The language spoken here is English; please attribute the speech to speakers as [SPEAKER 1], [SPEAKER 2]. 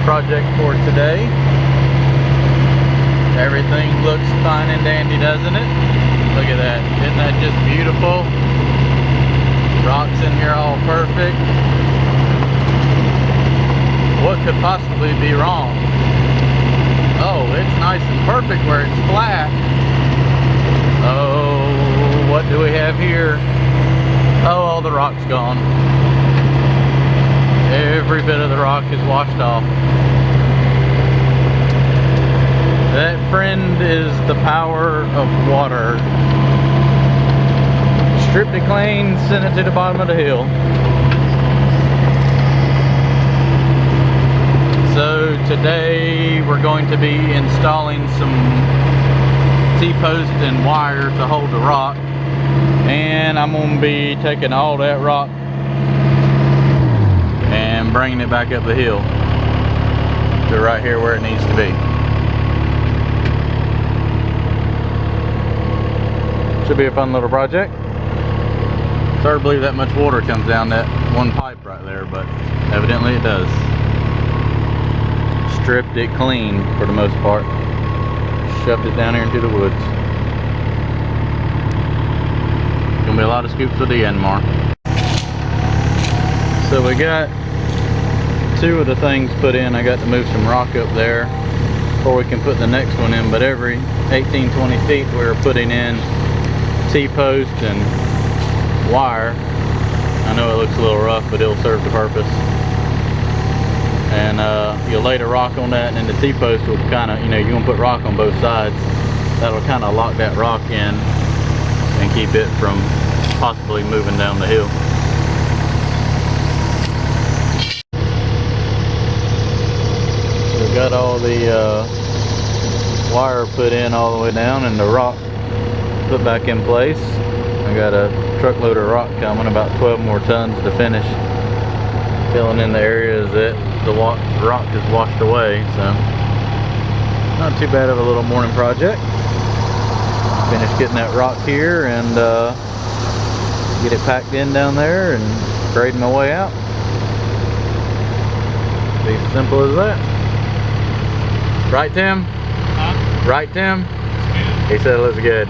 [SPEAKER 1] project for today. Everything looks fine and dandy, doesn't it? Look at that. Isn't that just beautiful? Rocks in here all perfect. What could possibly be wrong? Oh, it's nice and perfect where it's flat. Oh, what do we have here? Oh, all the rock's gone. Every bit of the rock is washed off. That, friend, is the power of water. Stripped it clean, sent it to the bottom of the hill. So today we're going to be installing some T-post and wire to hold the rock, and I'm going to be taking all that rock and bringing it back up the hill to right here where it needs to be. Should be a fun little project. It's hard to believe that much water comes down that one pipe right there, but evidently it does. Stripped it clean for the most part. Shoved it down here into the woods. Gonna be a lot of scoops of the end tomorrow. So we got two of the things put in. I got to move some rock up there before we can put the next one in, but every 18-20 feet we're putting in T-post and wire. I know it looks a little rough, but it'll serve the purpose. And you'll lay the rock on that, and then the T-post will kind of, you're gonna put rock on both sides. That'll kind of lock that rock in and keep it from possibly moving down the hill. So we got all the wire put in all the way down and the rock put back in place. I got a truckload of rock coming, about 12 more tons to finish filling in the areas that the rock is washed away. So not too bad of a little morning project. Finish getting that rock here and get it packed in down there and grading my way out. Be as simple as that. Right, Tim? Huh? Right, Tim? He said it looks good.